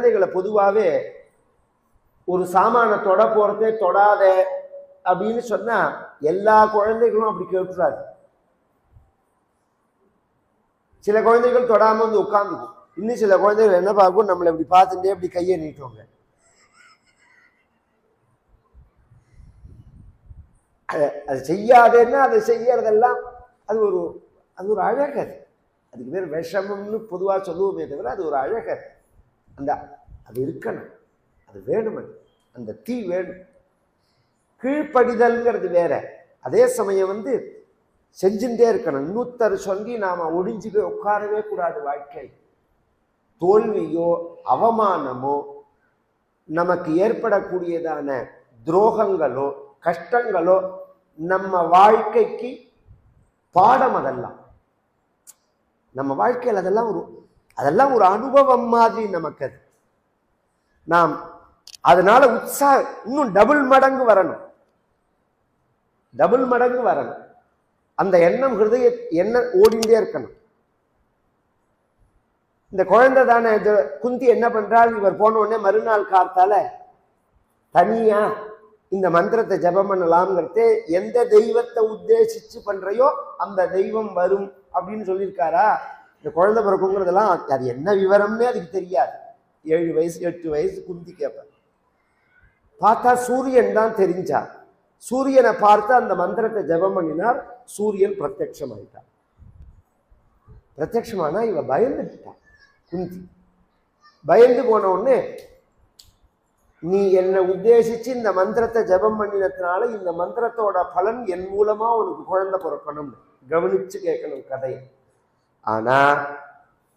குழந்தைகளை பொதுவாகவே ஒரு சாமானை தொட போறதே தொடாத அப்படின்னு சொன்னா எல்லா குழந்தைகளும் அப்படி கேட்கிறாரு. சில குழந்தைகள் தொடாம வந்து உட்காந்துக்கும். இன்னும் சில குழந்தைகள் என்ன பார்க்கும், நம்மளை இப்படி பார்த்துட்டே இப்படி கையை நீட்டுவாங்க. அது செய்யாதேன்னா அதை செய்யறதெல்லாம் அது ஒரு அழகர். அதுக்கு பேர் விஷமம்னு பொதுவாக சொல்லுவோமே தவிர அது ஒரு அழகர். அது இருக்கணும், அது வேணும், அந்த தீ வேணும். கீழ்ப்படிதல்ங்கிறது வேற. அதே சமயம் வந்து செஞ்சுட்டே இருக்கணும். இன்னொருத்தர் சொல்லி நாம ஒடிஞ்சு போய் உட்காரவே கூடாது. வாழ்க்கை தோல்வியோ அவமானமோ நமக்கு ஏற்படக்கூடியதான துரோகங்களோ கஷ்டங்களோ நம்ம வாழ்க்கைக்கு பாடம். அதெல்லாம் நம்ம வாழ்க்கையில் அதெல்லாம் ஒரு அனுபவம் மாதிரி நமக்கு. அது நாம் அதனால உற்சாகம் இன்னும் டபுள் மடங்கு வரணும். அந்த எண்ணம் ஹிருதய எண்ணம் ஓடிண்டே இருக்கணும். இந்த குழந்தை தானே குந்தி என்ன பண்றாள், இவர் போன உடனே மறுநாள் காத்தால தனியா இந்த மந்திரத்தை ஜபம் பண்ணலாம்ங்கிறது. எந்த தெய்வத்தை உத்தேசிச்சு பண்றையோ அந்த தெய்வம் வரும் அப்படின்னு சொல்லியிருக்காரா. இந்த குழந்தை பிறக்குங்கிறதெல்லாம் அது என்ன விவரம்னே அதுக்கு தெரியாது. 7 வயசு 8 வயசு குந்தி கேட்ப. பார்த்தா சூரியன் தான் தெரிஞ்சார். சூரியனை பார்த்து அந்த மந்திரத்தை ஜபம் பண்ணினார். சூரியன் பிரத்யட்சமாயிட்டார். பிரத்யட்சமானா இவ பயந்துட்டான். குந்தி பயந்து போன உடனே, நீ என்னை உத்தேசிச்சு இந்த மந்திரத்தை ஜபம் பண்ணினதுனால இந்த மந்திரத்தோட பலன் என் மூலமா உனக்கு குழந்தை பிறக்கணும். கவனிச்சு கேட்கணும் கதையை. ஆனா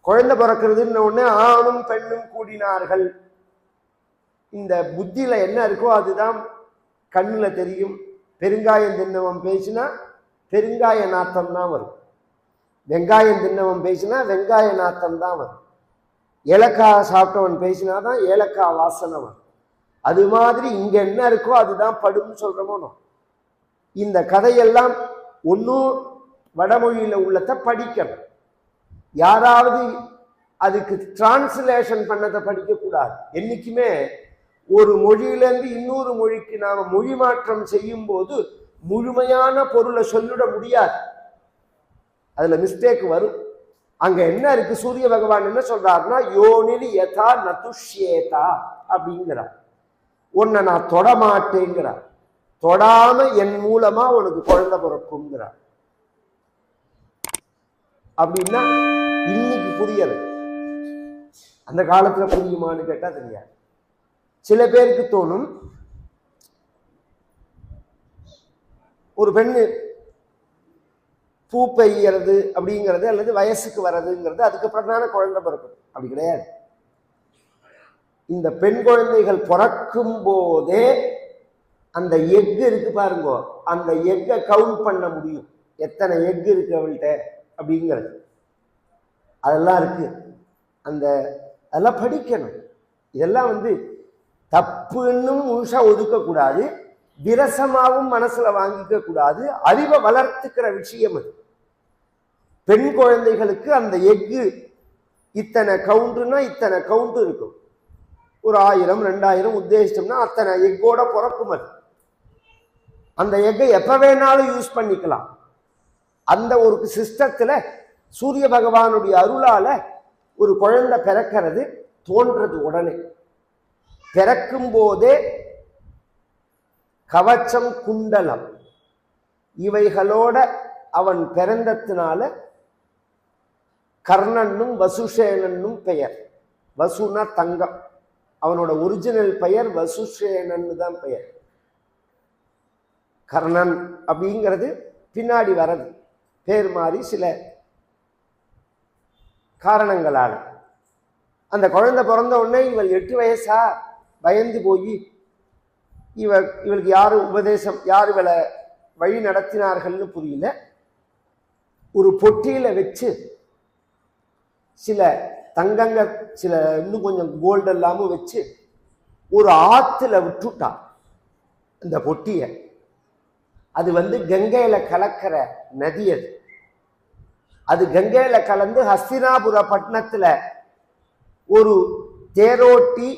குழந்தை பிறக்கிறதுன்னு உடனே ஆணும் பெண்ணும் கூடினார்கள். இந்த புத்தியில என்ன இருக்கோ அதுதான் கண்ணுல தெரியும். பெருங்காயம் தின்னவன் பேசினா பெருங்காய நாத்தம் தான் வரும். வெங்காயம் தின்னவன் பேசினா வெங்காய நாத்தம் தான் வரும். ஏலக்காய் சாப்பிட்டவன் பேசினாதான் ஏலக்காய் வாசனை வரும். அது மாதிரி இங்க என்ன இருக்கோ அதுதான் படும்னு சொல்றோமோ. இந்த கதையெல்லாம் ஒன்னும் வடமொழியில உள்ளத படிக்கணும். யாராவது அதுக்கு டிரான்ஸ்லேஷன் பண்ணதை படிக்க கூடாது. என்னைக்குமே ஒரு மொழியிலிருந்து இன்னொரு மொழிக்கு நாம மொழி மாற்றம் செய்யும் போது முழுமையான பொருளை சொல்லிட முடியாது. அதுல மிஸ்டேக் வரும். அங்க என்ன இருக்கு, சூரிய பகவான் என்ன சொல்றாருன்னா, யோனில் யதா நதுஷ்யேதா அப்படிங்கிறார். உன்னை நான் தொடமாட்டேங்கிறார். தொடாம என் மூலமா உனக்கு குழந்தை பிறக்கும்ங்கிறார். அப்படின்னா இன்னைக்கு புரியல, அந்த காலத்துல புரியுமான்னு கேட்டா தெரியாது. சில பேருக்கு தோணும், ஒரு பெண்ணு பூ பெய்யறது அப்படிங்கிறது அல்லது வயசுக்கு வர்றதுங்கிறது அதுக்கப்புறம் தானே குழந்தை பிறக்கும். அப்படி கிடையாது. இந்த பெண் குழந்தைகள் பிறக்கும் போதே அந்த எஃகு இருக்கு பாருங்க, அந்த எக்கை கவுண்ட் பண்ண முடியும். எத்தனை எஃகு இருக்கு அவள்கிட்ட அப்படிங்கிறது அதெல்லாம் இருக்கு. அதெல்லாம் படிக்கணும். இதெல்லாம் தப்புன்னு முழுசா ஒதுக்கக்கூடாது, விரசமாவும் மனசுல வாங்கிக்க கூடாது. அறிவை வளர்த்துக்கிற விஷயம் அது. பெண் குழந்தைகளுக்கு அந்த எஃகு இத்தனை கவுண்ட்னா இத்தனை கவுண்ட் இருக்கும். ஒரு 1000 2000 உத்தேசிச்சோம்னா அத்தனை எக்கோட பிறக்கும். அது அந்த எக்கை எப்ப வேணாலும் யூஸ் பண்ணிக்கலாம். அந்த ஒரு சிஸ்டத்துல சூரிய பகவானுடைய அருளால ஒரு குழந்தை பிறக்கிறது, தோன்றது. உடனே பிறக்கும் போதே கவச்சம் குண்டலம் இவைகளோட அவன் பிறந்தத்தினால கர்ணனும் வசுசேனனும் பெயர். வசுனா தங்கம், அவனோட ஒரிஜினல் பெயர் வசுசேனன்னு தான் பெயர். கர்ணன் அப்படிங்கிறது பின்னாடி வரது பேர் மாறி சில காரணங்களால. அந்த குழந்தை பிறந்த உடனே இவள் 8 வயசா பயந்து போய் இவளுக்கு யாரு உபதேசம், யார் இவளை வழி நடத்தினார்கள்னு புரியல. ஒரு பொட்டியில வச்சு சில தங்கங்க சில இன்னும் கொஞ்சம் கோல்டு எல்லாமும் வச்சு ஒரு ஆத்துல விட்டுட்டான் இந்த பொட்டிய. அது கங்கையில கலக்கிற நதி. அது கங்கையில கலந்து ஹஸ்தினாபுர பட்டணத்துல ஒரு தேரோட்டி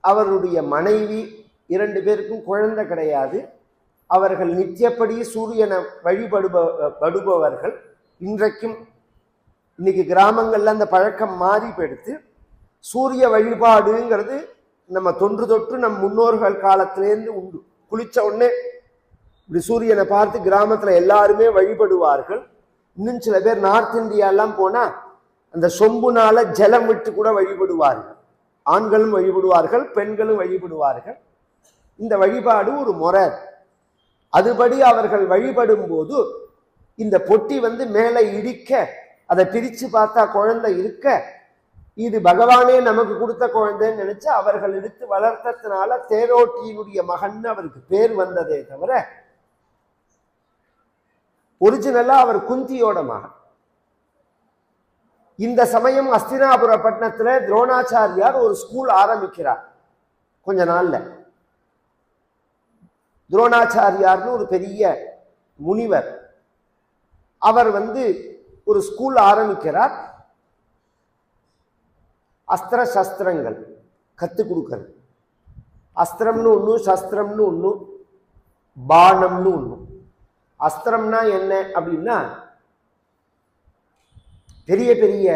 அவருடைய மனைவி 2 பேருக்கும் குழந்தை கிடையாது. அவர்கள் நித்தியப்படி சூரியனை வழிபடுபவர்கள். இன்னைக்கு கிராமங்கள்ல அந்த பழக்கம் மாறி போயிடுத்து. சூரிய வழிபாடுங்கிறது நம்ம தொன்று தொட்டு நம் முன்னோர்கள் காலத்திலேருந்து உண்டு. குளிச்ச உடனே இப்படி சூரியனை பார்த்து கிராமத்துல எல்லாருமே வழிபடுவார்கள். இன்னும் சில பேர் நார்த் இந்தியாலாம் போனா அந்த சொம்புனால ஜலம் விட்டு கூட வழிபடுவார்கள். ஆண்களும் வழிபடுவார்கள், பெண்களும் வழிபடுவார்கள். இந்த வழிபாடு ஒரு முறை. அதுபடி அவர்கள் வழிபடும் போது இந்த பொட்டி மேலே இடிக்க, அதை பிரிச்சு பார்த்தா குழந்தை இருக்க, இது பகவானே நமக்கு கொடுத்த குழந்தைன்னு நினைச்சு அவர்கள் எடுத்து வளர்த்ததுனால தேரோட்டியினுடைய மகன் அவருக்கு பேர் வந்ததே தவிர ஒரிஜினலா அவர் குந்தியோட மகன். இந்த சமயம் அஸ்தினாபுர பட்டணத்துல துரோணாச்சாரியார் ஒரு ஸ்கூல் ஆரம்பிக்கிறார். கொஞ்ச நாள்ல துரோணாச்சாரியார்னு ஒரு பெரிய முனிவர், அவர் ஒரு ஸ்கூல் ஆரம்பிக்கிறார். அஸ்திர சஸ்திரங்கள் கத்துக் கொடுக்கிறது. அஸ்திரம்னு ஒண்ணு, சஸ்திரம்னு ஒண்ணு, பானம்னு ஒண்ணு. அஸ்திரம்னா என்ன அப்படின்னா பெரிய பெரிய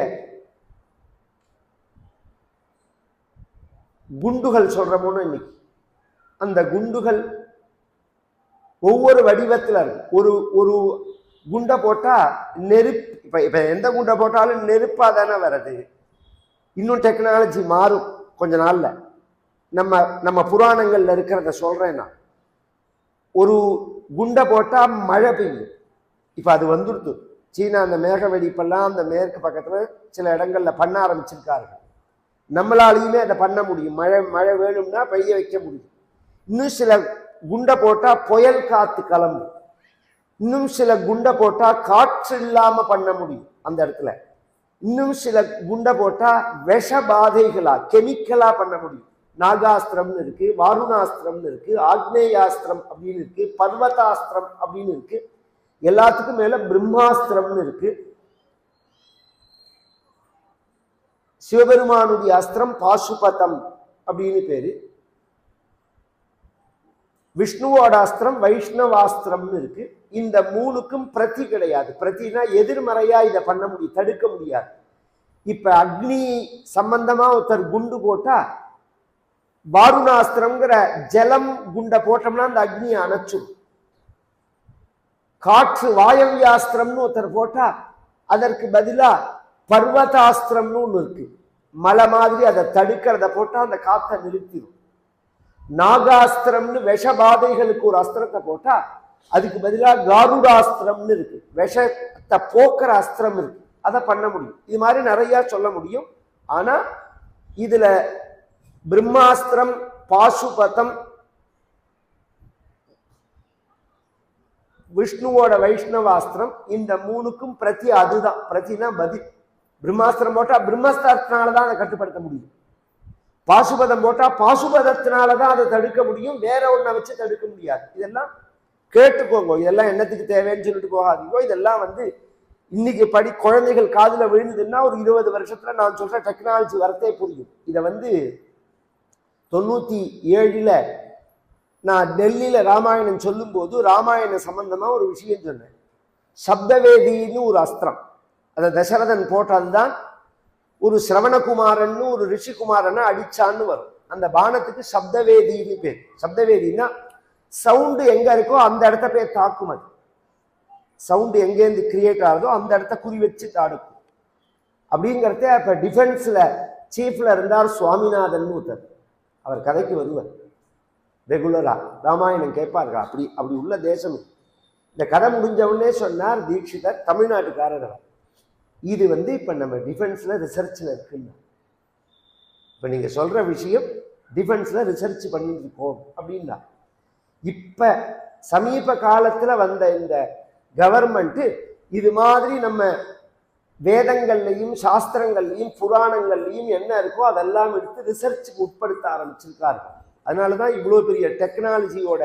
குண்டுகள் சொல்றோம்னு இன்னைக்கு. அந்த குண்டுகள் ஒவ்வொரு வடிவத்துல இருக்கு. ஒரு ஒரு குண்டை போட்டா நெருப்பு, இப்ப எந்த குண்டை போட்டாலும் நெருப்பா தானே வருது. இன்னும் டெக்னாலஜி மாறும் கொஞ்ச நாள்ல. நம்ம புராணங்கள்ல இருக்கிறத சொல்றேன் நான். ஒரு குண்டை போட்டா மழை பெய்யும். இப்ப அது வந்துடுது. சீனா அந்த மேக வெடிப்பெல்லாம் அந்த மேற்கு பக்கத்துல சில இடங்கள்ல பண்ண ஆரம்பிச்சிருக்கார்கள். நம்மளாலையுமே அதை பண்ண முடியும். மழை வேணும்னா பெய்ய வைக்க முடியும். இன்னும் சில குண்டை போட்டா புயல் காத்து கிளம்பும். இன்னும் சில குண்டை போட்டா காற்று இல்லாம பண்ண முடியும் அந்த இடத்துல. இன்னும் சில குண்டை போட்டா விஷ பாதைகளா கெமிக்கலா பண்ண முடியும். நாகாஸ்திரம்னு இருக்கு, வாருணாஸ்திரம்னு இருக்கு, ஆக்னேயாஸ்திரம் அப்படின்னு இருக்கு, பர்வதாஸ்திரம் அப்படின்னு இருக்கு. எல்லாத்துக்கும் மேல பிரம்மாஸ்திரம்னு இருக்கு. சிவபெருமானுடைய அஸ்திரம் பாசுபதம் அப்படின்னு பேரு. விஷ்ணுவோட அஸ்திரம் வைஷ்ணவாஸ்திரம்னு இருக்கு. இந்த 3க்கும் பிரதி கிடையாது. பிரதினா எதிர்மறையா இதை பண்ண முடியும், தடுக்க முடியாது. இப்ப அக்னி சம்பந்தமா ஒருத்தர் குண்டு போட்டா வாருணாஸ்திரம்ங்கிற ஜலம் குண்டை போட்டோம்னா அந்த அக்னியை அணைச்சும். காற்று வாயவியாஸ்திரம்னு ஒருத்தர் போட்டா அதற்கு பதிலா பர்வதாஸ்திரம்னு ஒண்ணு இருக்கு, மலை மாதிரி அதை தடுக்கிறத போட்டா அந்த காற்றை நிறுத்திடும். நாகாஸ்திரம்னு விஷபாதைகளுக்கு ஒரு அஸ்திரத்தை போட்டா அதுக்கு பதிலாக காருடாஸ்திரம்னு இருக்கு, விஷத்தை போக்குற அஸ்திரம் இருக்கு, அதை பண்ண முடியும். இது மாதிரி நிறைய சொல்ல முடியும். ஆனா இதுல பிரம்மாஸ்திரம், பாசுபதம், விஷ்ணுவோட வைஷ்ணவாஸ்திரம், இந்த 3க்கும் பிரதி அதுதான். பிரதினா பதில். பிரம்மாஸ்திரம் போட்டா பிரம்மஸ்திரத்தினாலதான் அதை கட்டுப்படுத்த முடியும். பாசுபதம் போட்டா பாசுபதத்தினாலதான் அதை தடுக்க முடியும். வேற ஒன்றை வச்சு தடுக்க முடியாது. இதெல்லாம் கேட்டுக்கோங்க. இதெல்லாம் என்னத்துக்கு தேவைன்னு சொல்லிட்டு போகாதீங்க. இதெல்லாம் இன்னைக்கு குழந்தைகள் காதுல விழுந்ததுன்னா ஒரு 20 வருஷத்துல நான் சொல்ற டெக்னாலஜி வரத்தே புரியும். இதை 97ல் நான் டெல்லியில ராமாயணம் சொல்லும் போது ராமாயண சம்பந்தமா ஒரு விஷயம் சொன்னேன். சப்தவேதின்னு ஒரு அஸ்திரம், அதை தசரதன் போட்டால்தான் ஒரு சிரவணகுமாரன்னு ஒரு ரிஷிகுமாரனை அடிச்சான்னு வரும். அந்த பானத்துக்கு சப்தவேதின்னு பேர். சப்தவேதினா சவுண்டு எங்க இருக்கோ அந்த இடத்த பேர் தாக்கும். அது சவுண்டு எங்கேருந்து கிரியேட் ஆகுதோ அந்த இடத்த குறி வச்சு தாடுக்கும். அப்படிங்கிறத இப்ப டிஃபென்ஸ்ல சீஃப்ல இருந்தார் சுவாமிநாதன் ஒருத்தர். அவர் கதைக்கு வருவார் ரெகுலரா, ராமாயணம் கேட்பார்கள். அப்படி உள்ள தேசம். இந்த கதை முடிஞ்சவுடனே சொன்னார் தீட்சிதர், தமிழ்நாட்டுக்காரர். இது இப்ப நம்ம டிஃபென்ஸ்ல ரிசர்ச்ல இருக்குன்னு. இப்ப நீங்க சொல்ற விஷயம் டிஃபென்ஸ்ல ரிசர்ச் பண்ணிட்டு இருக்கோம் அப்படின்னா, இப்ப சமீப காலத்துல வந்த இந்த கவர்மெண்ட் இது மாதிரி நம்ம வேதங்கள்லையும் சாஸ்திரங்கள்லையும் புராணங்கள்லையும் என்ன இருக்கோ அதெல்லாம் எடுத்து ரிசர்ச்சுக்கு உட்படுத்த ஆரம்பிச்சிருக்கார்கள். அதனாலதான் இவ்வளவு பெரிய டெக்னாலஜியோட,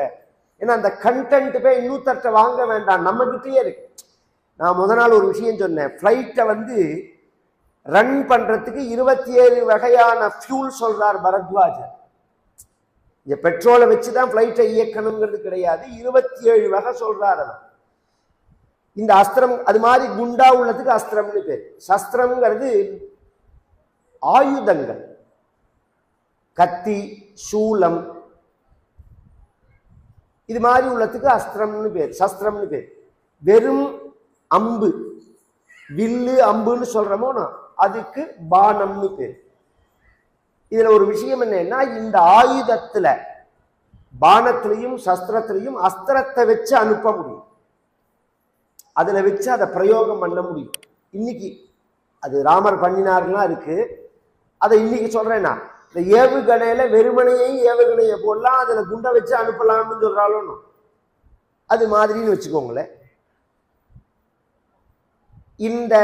ஏன்னா அந்த கண்டென்ட் போய் இன்னொருத்தர்கிட்ட வாங்க வேண்டாம், நம்ம கிட்டே இருக்கு. நான் முத நாள் ஒரு விஷயம் சொன்னேன். ஃப்ளைட்டை ரன் பண்றதுக்கு 27 வகையான ஃபியூல் சொல்றார் பரத்வாஜர். இந்த பெட்ரோலை வச்சுதான் பிளைட்டை இயக்கணுங்கிறது கிடையாது, 27 வகை சொல்றார். இந்த அஸ்திரம் அது மாதிரி குண்டா உள்ளதுக்கு அஸ்திரம்னு பேர். சஸ்திரம்ங்கிறது ஆயுதங்கள், கத்தி, சூலம், இது மாதிரி உள்ளதுக்கு அஸ்திரம்னு பேர், சஸ்திரம்னு பேர். வெறும் அம்பு, வில்லு அம்புன்னு சொல்றோமோ அதுக்கு பானம்னு பேர். இதுல ஒரு விஷயம் என்னன்னா, இந்த ஆயுதத்துல பானத்திலையும் சஸ்திரத்திலையும் அஸ்திரத்தை வச்சு அனுப்ப முடியும், அதுல வச்சு அதை பிரயோகம் பண்ண முடியும். இன்னைக்கு அது ராமர் பண்ணினார்லாம் இருக்கு, அதை இன்னைக்கு சொல்றேன்னா இந்த ஏவுகணையில வெறுமனையை ஏவுகணையை போடலாம், அதுல குண்டை வச்சு அனுப்பலாம்னு சொல்றாலும் அது மாதிரின்னு வச்சுக்கோங்களேன். இந்த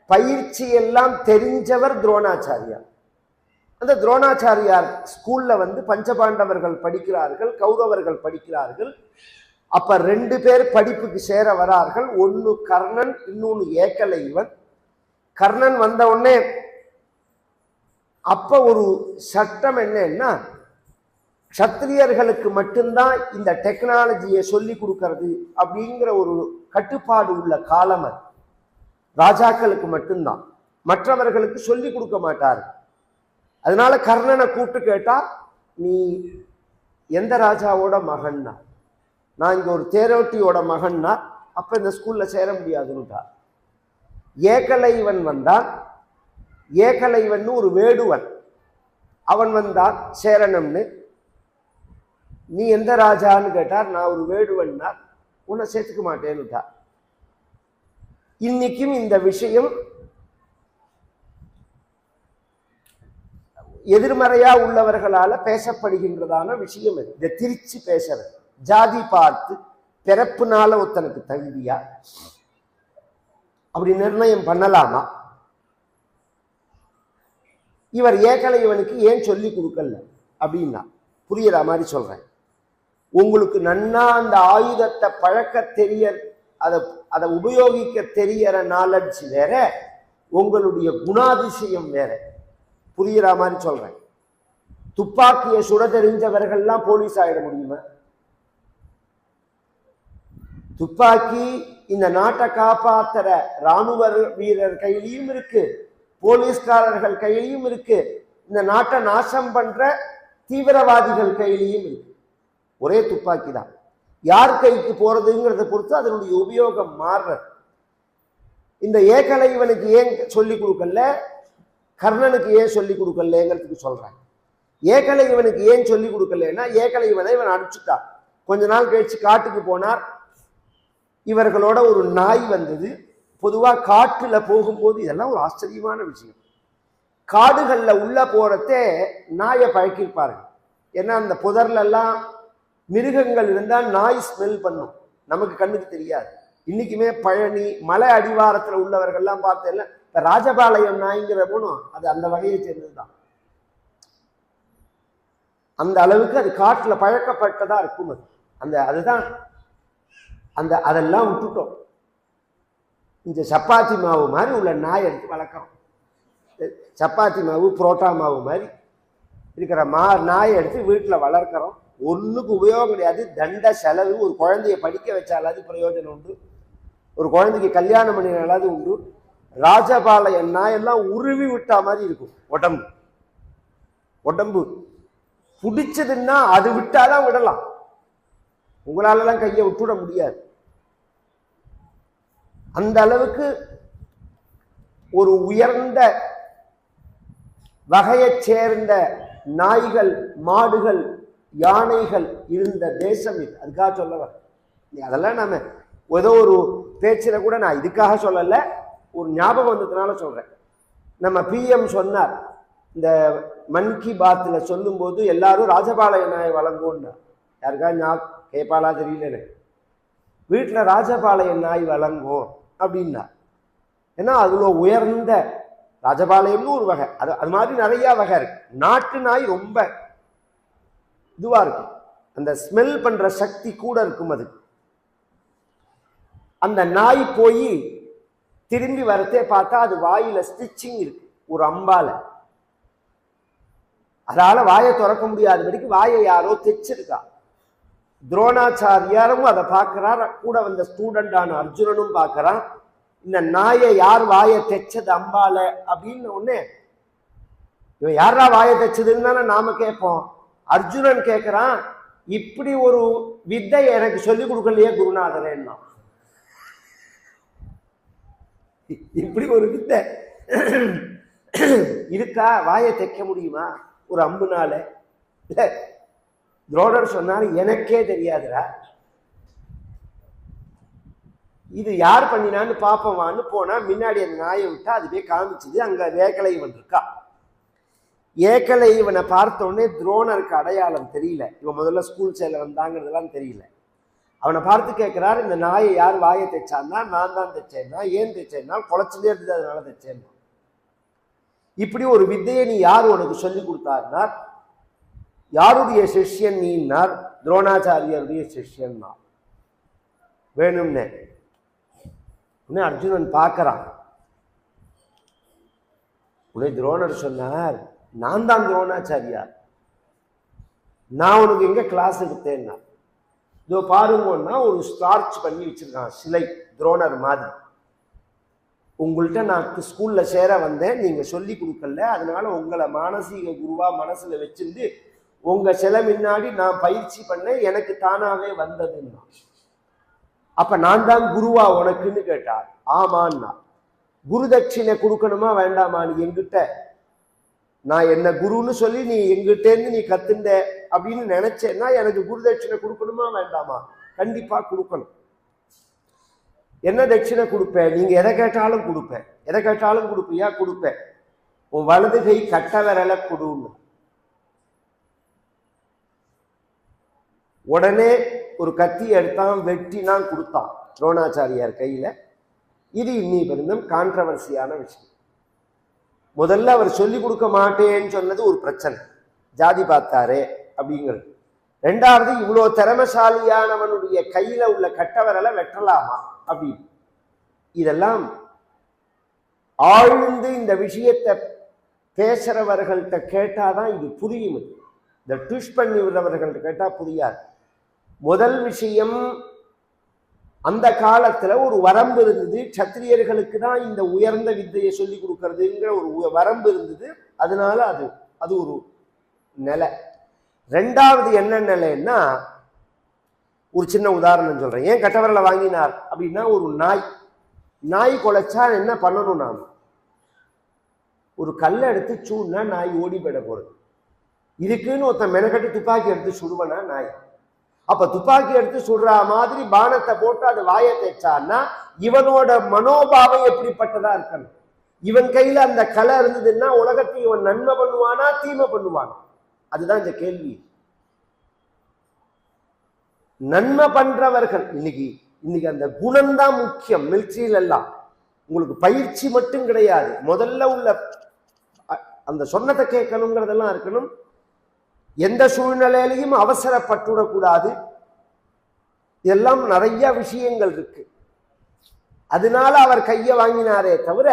பயிற்சி எல்லாம் தெரிஞ்சவர் துரோணாச்சாரியார். அந்த துரோணாச்சாரியார் ஸ்கூல்ல பஞ்சபாண்டவர்கள் படிக்கிறார்கள், கௌரவர்கள் படிக்கிறார்கள். அப்ப 2 பேர் படிப்புக்கு சேர வரார்கள். ஒன்னு கர்ணன், இன்னொன்னு ஏகலைவன். கர்ணன் வந்த உடனே அப்ப ஒரு சட்டம் என்னன்னா, க்ஷத்திரியர்களுக்கு மட்டும்தான் இந்த டெக்னாலஜியை சொல்லி கொடுக்கறது அப்படிங்கிற ஒரு கட்டுப்பாடு உள்ள காலம் அது. ராஜாக்களுக்கு மட்டும்தான், மற்றவர்களுக்கு சொல்லி கொடுக்க மாட்டார். அதனால கர்ணனை கூப்பிட்டு கேட்டா, நீ எந்த ராஜாவோட மகன்னா? நான் இங்க ஒரு தேரோட்டியோட மகன்னா. அப்ப இந்த ஸ்கூல்ல சேர முடியாதுன்னுட்டார். ஏகலைவன் வந்தான். ஏகலைவன் ஒரு வேடுவன், அவன் வந்தான் சேரணும்னு. நீ எந்த ராஜான்னு கேட்டார். நான் ஒரு வேடுவன்னா. உன்னை சேர்த்துக்க மாட்டேன்னுட்டார். இன்னைக்கும் இந்த விஷயம் எதிர்மறையா உள்ளவர்களால பேசப்படுகின்றதான விஷயம். இதை திரிச்சு பேசுறது, ஜாதி பார்த்து பிறப்புனால ஒருத்தனுக்கு தகுதியா அப்படி நிர்ணயம் பண்ணலாமா? இவர் ஏகலைவனுக்கு ஏன் சொல்லி கொடுக்கல அப்படின்னா புரியுற மாதிரி சொல்றேன். உங்களுக்கு நன்னா அந்த ஆயுதத்தை பழக்க தெரிய, அதை உபயோகிக்க தெரியற நாலெட்ஜ் வேற, உங்களுடைய குணாதிசயம் வேற. புரியுற மாதிரி சொல்றேன். துப்பாக்கியை சுட தெரிஞ்சவர்கள்லாம் போலீஸ் ஆயிட முடியுமா? துப்பாக்கி இந்த நாட்டை காப்பாத்துற ராணுவ வீரர் கையிலையும் இருக்கு, போலீஸ்காரர்கள் கையிலையும் இருக்கு, இந்த நாட்டை நாசம் பண்ற தீவிரவாதிகள் கையிலையும் இருக்கு. ஒரே துப்பாக்கி தான். யார் கைக்கு போறதுங்கிறத பொறுத்து அதனுடைய உபயோகம் மாறுறது. இந்த ஏகலைவனுக்கு ஏன் சொல்லி கொடுக்கல, கர்ணனுக்கு ஏன் சொல்லி கொடுக்கலங்கிறதுக்கு சொல்றேன். ஏகலைவனுக்கு ஏன் சொல்லி கொடுக்கலன்னா, ஏகலைவனை இவன் அனுப்பிச்சுட்டான். கொஞ்ச நாள் கழிச்சு காட்டுக்கு போனார். இவர்களோட ஒரு நாய் வந்தது. பொதுவா காட்டுல போகும்போது இதெல்லாம் ஒரு ஆச்சரியமான விஷயம். காடுகள்ல உள்ள போறதே நாயை பழக்கிருப்பாருங்க. ஏன்னா அந்த புதர்ல எல்லாம் மிருகங்கள் இருந்தா நாய் ஸ்மெல் பண்ணும், நமக்கு கண்ணுக்கு தெரியாது. இன்னைக்குமே பழனி மலை அடிவாரத்துல உள்ளவர்கள்லாம் பார்த்தேன், இப்ப ராஜபாளையம் நாய்ங்கிற போனும் அது அந்த வகையை சேர்ந்ததுதான். அந்த அளவுக்கு அது காட்டுல பழக்கப்பட்டதா இருக்கும். அதுதான் அதெல்லாம் விட்டுட்டோம். இந்த சப்பாத்தி மாவு மாதிரி உள்ள நாய் எடுத்து வளர்க்குறோம். சப்பாத்தி மாவு புரோட்டா மாவு மாதிரி இருக்கிற நாயை எடுத்து வீட்டில் வளர்க்குறோம். ஒன்றுக்கு உபயோகம் கிடையாது, தண்ட செலவு. ஒரு குழந்தைய படிக்க வச்சாலாவது பிரயோஜனம் உண்டு, ஒரு குழந்தைக்கு கல்யாணம் பண்ணினாலாவது உண்டு. ராஜபாளையம் நாயெல்லாம் உருவி விட்டா மாதிரி இருக்கும். உடம்பு பிடிச்சதுன்னா அது விட்டாதான் விடலாம், உங்களாலலாம் கையை விட்டுவிட முடியாது. அந்த அளவுக்கு ஒரு உயர்ந்த வகையை சேர்ந்த நாய்கள், மாடுகள், யானைகள் இருந்த தேசம் இது. அதுக்காக சொல்லவர். அதெல்லாம் நாம ஏதோ ஒரு பேச்சில கூட நான் இதுக்காக சொல்லல, ஒரு ஞாபகம் வந்ததுனால சொல்றேன். நம்ம பிஎம் சொன்னார் இந்த மன் கி பாத்ல சொல்லும் போது, எல்லாரும் ராஜபாளைய நாய் வழங்கும்னா. யாருக்கா கேட்பாளா தெரியல எனக்கு. வீட்டுல ராஜபாளைய நாய் வழங்கும் அப்படின்னா, ஏன்னா அதுல உயர்ந்த ராஜபாளையம்னு ஒரு வகை, அது மாதிரி நிறைய வகை இருக்கு. நாட்டு நாய் ரொம்ப இதுவா இருக்கும், அந்த ஸ்மெல் பண்ற சக்தி கூட இருக்கும். அது அந்த நாய் போய் திரும்பி வரத்தே பார்த்தா அது வாயில ஸ்டிச்சிங் இருக்கு ஒரு அம்பால. அதால வாயை திறக்க முடியாதபடிக்கு வாயை யாரோ தைச்சிருக்கா. துரோணாச்சாரியாரும் அதை பார்க்கிறார், கூட வந்த ஸ்டூடெண்டான அர்ஜுனனும் பார்க்கிறான். இந்த நாயை யார் வாயை தைச்சது அம்பால அப்படின்னு உடனே இவன் யாரா வாயை தைச்சதுன்னு தானே நாம கேட்போம். அர்ஜுனன் கேட்கிறான், இப்படி ஒரு வித்தை எனக்கு சொல்லிக் கொடுக்கலையே குருநாதரேன்னா. இப்படி ஒரு வித்தை இருக்கா? வாயை தைக்க முடியுமா ஒரு அம்புனால? இல்ல, துரோணர் சொன்னாரு, எனக்கே தெரியாதுடா, இது யார் பண்ணினான்னு பாப்பவான்னு போனா முன்னாடி அந்த நாயை விட்டா அதுவே காமிச்சுது. அங்க ஏகலைவன் இருக்கா. ஏகலைவனை பார்த்த உடனே துரோணருக்கு அடையாளம் தெரியல. இவன் முதல்ல ஸ்கூல் சேல வந்தாங்கிறதுலாம் தெரியல. அவனை பார்த்து கேட்கிறார், இந்த நாயை யார் வாயை தைச்சான்னா, நான் தான் தைச்சேன்னா. ஏன் தைச்சேன்னா குலைச்சுட்டே இருந்தது அதனால தைச்சேன்னா. இப்படி ஒரு வித்தையை நீ யார் உனக்கு சொல்லி கொடுத்தாருனார். யாருடைய சிஷ்யன் நீன்னார். துரோணாச்சாரியருடைய சிஷ்யன் நான். வேணும்னே உடனே அர்ஜுனன் பார்க்கறான். உடனே துரோணர் சொன்னார், நான் தான் துரோணாச்சாரியார், நான் உனக்கு எங்க கிளாஸ் எடுத்தேன்னா. இதோ பாருங்கன்னா ஒரு ஸ்டார்ச் பண்ணி வச்சிருக்கான் சிலை, துரோணர் மாதிரி. உங்கள்கிட்ட நான் ஸ்கூல்ல சேர வந்தேன், நீங்க சொல்லி கொடுக்கல, அதனால உங்களை மானசீக குருவா மனசுல வச்சிருந்து உங்க சிலை முன்னாடி நான் பயிற்சி பண்ணேன், எனக்கு தானாவே வந்ததுன்னா. அப்ப நான் தான் குருவா உனக்குன்னு கேட்டார். ஆமான்னா. குரு தட்சிணை கொடுக்கணுமா வேண்டாமா? நீ எங்கிட்ட நான் என்ன குருன்னு சொல்லி நீ எங்கிட்ட இருந்து நீ கத்துண்ட அப்படின்னு நினைச்சேன்னா எனக்கு குரு தட்சிணை கொடுக்கணுமா வேண்டாமா? கண்டிப்பா கொடுக்கணும். என்ன தட்சிணை கொடுப்பேன்? நீங்க எதை கேட்டாலும் கொடுப்பேன். எதை கேட்டாலும் கொடுப்பியா? கொடுப்பேன். உன் வலது கை கட்ட விரலை கொடுன்னு. உடனே ஒரு கத்தி எடுத்தான், வெட்டினான், கொடுத்தான் துரோணாச்சாரியார் கையில. இது இன்னி பெருந்தும் கான்ட்ரவர்சியான விஷயம். முதல்ல அவர் சொல்லி கொடுக்க மாட்டேன்னு சொன்னது ஒரு பிரச்சனை, ஜாதி பார்த்தாரே அப்படிங்கிறது. ரெண்டாவது, இவ்வளோ திறமசாலியானவனுடைய கையில உள்ள கட்டவரலை வெட்டலாமா அப்படின்னு. இதெல்லாம் ஆழ்ந்து இந்த விஷயத்தை பேசுறவர்கள்ட்ட கேட்டாதான் இது புரியும். இந்த ட்விஸ்ட் பண்ணி விடுறவர்கள்ட்ட கேட்டா புரியாது. முதல் விஷயம், அந்த காலத்துல ஒரு வரம்பு இருந்தது. சத்திரியர்களுக்கு தான் இந்த உயர்ந்த வித்தையை சொல்லி கொடுக்கறதுங்கிற ஒரு வரம்பு இருந்தது. அதனால அது ஒரு நிலை. ரெண்டாவது என்ன நிலைன்னா, ஒரு சின்ன உதாரணம் சொல்றேன். ஏன் கட்டவரலை வாங்கினார் அப்படின்னா, ஒரு நாய் கொலைச்சா என்ன பண்ணணும்? நாம ஒரு கல்லை எடுத்து சூடுனா நாய் ஓடி போயிட போறது. இதுக்குன்னு ஒருத்தன் மெனக்கட்டு துப்பாக்கி எடுத்து சுடுவனா நாய். அப்ப துப்பாக்கி எடுத்து சுடுற மாதிரி பானத்தை போட்டு அது வாயை தேய்ச்சான்னா இவனோட மனோபாவம் எப்படிப்பட்டதா இருக்கணும்? இவன் கையில அந்த கலை இருந்ததுன்னா உலகத்தை இவன் நன்மை பண்ணுவானா தீமை பண்ணுவானா? அதுதான் இந்த கேள்வி. நன்மை பண்றவர்கள் இன்னைக்கு அந்த குணம்தான் முக்கியம். மிலிட்ரியில எல்லாம் உங்களுக்கு பயிற்சி மட்டும் கிடையாது, முதல்ல உள்ள அந்த சொன்னதை கேட்கணுங்கிறதெல்லாம் இருக்கணும். எந்த சூழ்நிலையிலையும் அவசரப்பட்டுடக்கூடாது. இதெல்லாம் நிறைய விஷயங்கள் இருக்கு. அதனால அவர் கையை வாங்கினாரே தவிர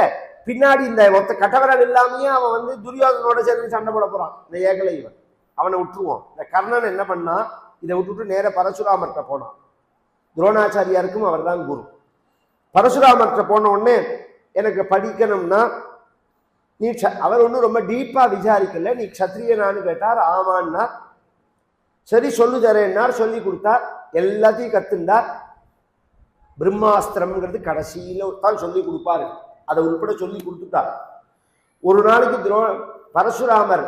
பின்னாடி இந்த ஒத்த கட்டவரல் இல்லாமையே அவன் துரியோதனோட சேர்ந்து சண்டை போட போறான். இந்த ஏகலைவன் அவனை விட்டுருவோம். இந்த கர்ணன் என்ன பண்ணா, இதை விட்டுட்டு நேர பரசுராமர்கிட்ட போனான். துரோணாச்சாரியாருக்கும் அவர் தான் குரு. பரசுராமர்கிட்ட போன உடனே எனக்கு படிக்கணும்னா நீ அவர் ஒன்றும் ரொம்ப டீப்பா விசாரிக்கல, நீ க்ஷத்ரியனான்னு கேட்டார். ஆமான்னா சரி சொல்லு தரேன்னார். சொல்லி கொடுத்தார். எல்லாத்தையும் கத்துண்டார். பிரம்மாஸ்திரம்ங்கிறது கடைசியில தான் சொல்லி கொடுப்பாரு. அதை உட்பட சொல்லி கொடுத்துட்டார். ஒரு நாளைக்கு பரசுராமர்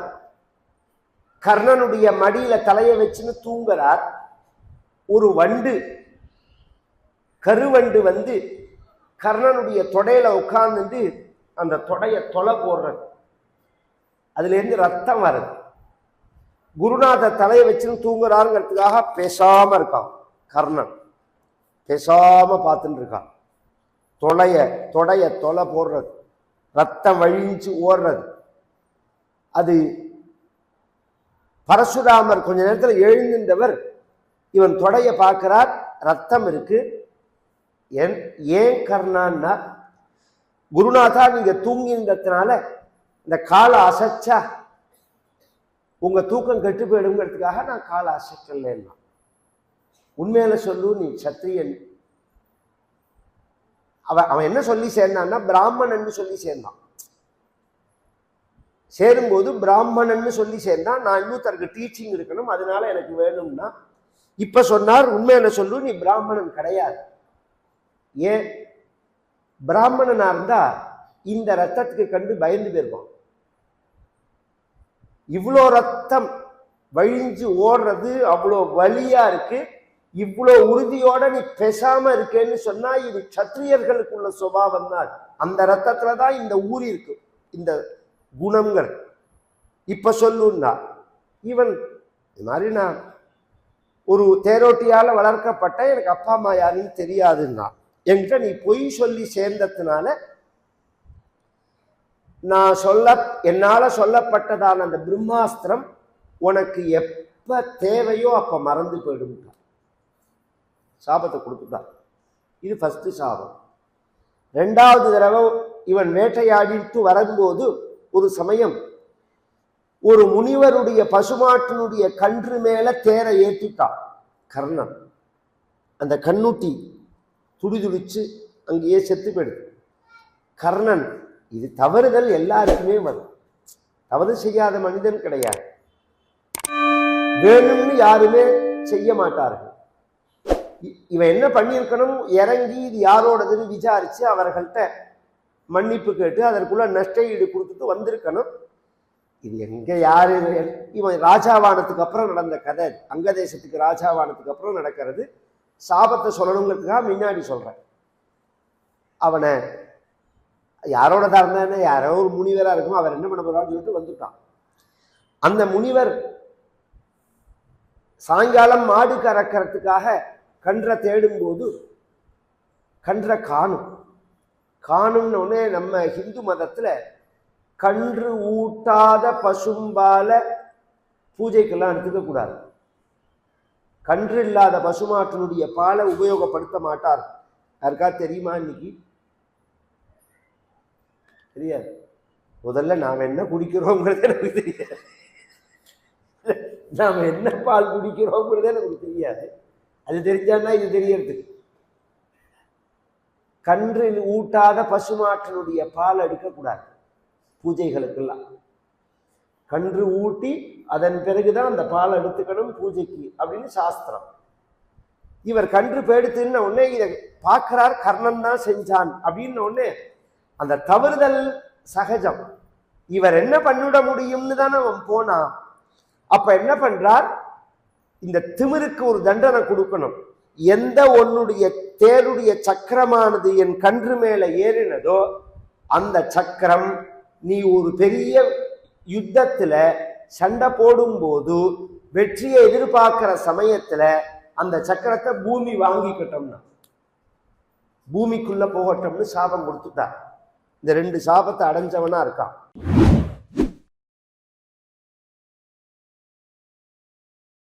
கர்ணனுடைய மடியில தலையை வச்சுன்னு தூங்குறார். ஒரு கருவண்டு கர்ணனுடைய தொடையில உட்கார்ந்து அந்த தொடைய தொலை போடுறது, அதுல இருந்து ரத்தம் வருது. குருநாத தலையை வச்சுன்னு தூங்குறாருங்கிறதுக்காக பேசாம இருக்கான் கர்ணன். பேசாம பார்த்துட்டு இருக்கான். தொடைய தொலை போடுறது, ரத்தம் வழிஞ்சு ஓடுறது. அது பரசுராமர் கொஞ்ச நேரத்தில் எழுந்திருந்தவர் இவன் தொடைய பார்க்கிறார், ரத்தம் இருக்கு. ஏன் கர்ணான்னா, குருநாதா நீங்க தூங்கின்றதுனால இந்த காலை அசைச்சா உங்க தூக்கம் கெட்டு போயிடுங்கிறதுக்காக நான் காலை அசைக்கல. உண்மையில சொல்லு, நீ சத்திரியன். அவன் என்ன சொல்லி சேர்ந்தான்னா பிராமணன் சொல்லி சேர்ந்தான். சேரும்போது பிராமணன் சொல்லி சேர்ந்தான். நான் இன்னொருத்தருக்கு டீச்சிங் இருக்கணும், அதனால எனக்கு வேணும்னா இப்ப சொன்னார் உண்மையில சொல்லு, நீ பிராமணன் கிடையாது. ஏன்? பிராமணனா இருந்தா இந்த ரத்தத்துக்கு கண்டு பயந்து போயிருப்பான். இவ்வளோ ரத்தம் வழிஞ்சு ஓடுறது அவ்வளோ வலியா இருக்கு, இவ்வளோ உறுதியோட நீ பேசாம இருக்கேன்னு சொன்னா இது சத்திரியர்களுக்குள்ள சுபாவம் தான். அந்த ரத்தத்துலதான் இந்த ஊர் இருக்கு, இந்த குணங்கள். இப்ப சொல்லுன்னா இவன் இது மாதிரி நான் ஒரு தேரோட்டியால வளர்க்கப்பட்ட, எனக்கு அப்பா அம்மா யாருன்னு தெரியாதுன்னா என்கிட்ட நீ பொய் சொல்லி சேர்ந்ததுனால நான் என்னால சொல்லப்பட்டதான அந்த பிரம்மாஸ்திரம் உனக்கு எப்ப தேவையோ அப்ப மறந்து போயிடும். சாபத்தை கொடுத்துட்டான். இது ஃபர்ஸ்ட் சாபம். ரெண்டாவது தடவை இவன் வேட்டையாடிட்டு வரும்போது ஒரு சமயம் ஒரு முனிவருடைய பசுமாட்டினுடைய கன்று மேல தேரை ஏற்றிட்டான் கர்ணன். அந்த கண்ணுட்டி துடிதுடிச்சு அங்கேயே செத்து போயிடுது. கர்ணன், இது தவறுதல் எல்லாருக்குமே வரும், தவறு செய்யாத மனிதன் கிடையாது, வேணும்னு யாருமே செய்ய மாட்டார்கள். இவன் என்ன பண்ணியிருக்கணும், இறங்கி இது யாரோடதுன்னு விசாரிச்சு அவர்கள்ட்ட மன்னிப்பு கேட்டு அதற்குள்ள நஷ்ட ஈடு கொடுத்துட்டு வந்திருக்கணும். இது எங்க யாரு, இவன் ராஜாவானத்துக்கு அப்புறம் நடந்த கதை, அங்க தேசத்துக்கு ராஜாவானத்துக்கு அப்புறம் நடக்கிறது. சாபத்தை சொல்லணுங்கிறதுக்காக முன்னாடி சொல்றேன். அவனை யாரோடதா இருந்தானே, யாரோ ஒரு முனிவரா இருக்கும், அவர் என்ன பண்ண போறான்னு சொல்லிட்டு வந்துட்டான். அந்த முனிவர் சாயங்காலம் மாடு கறக்கிறதுக்காக கன்றை தேடும்போது கன்றை காணும்னு உடனே நம்ம ஹிந்து மதத்துல கன்று ஊட்டாத பசும்பால பூஜைக்கெல்லாம் எடுத்துக்க கூடாது. கன்று இல்லாத பசுமாட்டினுடைய பாலை உபயோகப்படுத்த மாட்டார். யாருக்கா தெரியுமா? இன்னைக்கு தெரியாது. முதல்ல நாம என்ன குடிக்கிறோங்கிறது எனக்கு தெரியாது, நாம என்ன பால் குடிக்கிறோங்கிறதே எனக்கு தெரியாது. அது தெரிஞ்சான்னா இது தெரியறதுக்கு. கன்று ஊட்டாத பசுமாட்டினுடைய பால் எடுக்கக்கூடாது பூஜைகளுக்கெல்லாம். கன்று ஊட்டி அதன் பிறகுதான் அந்த பால் எடுத்துக்கணும் பூஜைக்கு அப்படின்னு சாஸ்திரம். இவர் கன்று பேடுத்துன்ன உடனே இதை பார்க்கிறார், கர்ணன் தான் செஞ்சான் அப்படின்ன உடனே அந்த தவறுதல் சகஜம். இவர் என்ன பண்ணிவிட முடியும்னு தானே அவன் போனான். அப்ப என்ன பண்றார், இந்த திமிருக்கு ஒரு தண்டனை கொடுக்கணும். எந்த ஒன்னுடைய தேருடைய சக்கரமானது என் கன்று மேல ஏறினதோ அந்த சக்கரம், நீ ஒரு பெரிய யுத்தத்துல சண்டை போடும் போது வெற்றியை எதிர்பார்க்கிற சமயத்துல அந்த சக்கரத்தை பூமி வாங்கிக்கிட்டோம்னா பூமிக்குள்ள போகட்டும்னு சாபம் கொடுத்துட்டார். இந்த 2 சாபத்தை அடைஞ்சவனா இருக்கான்.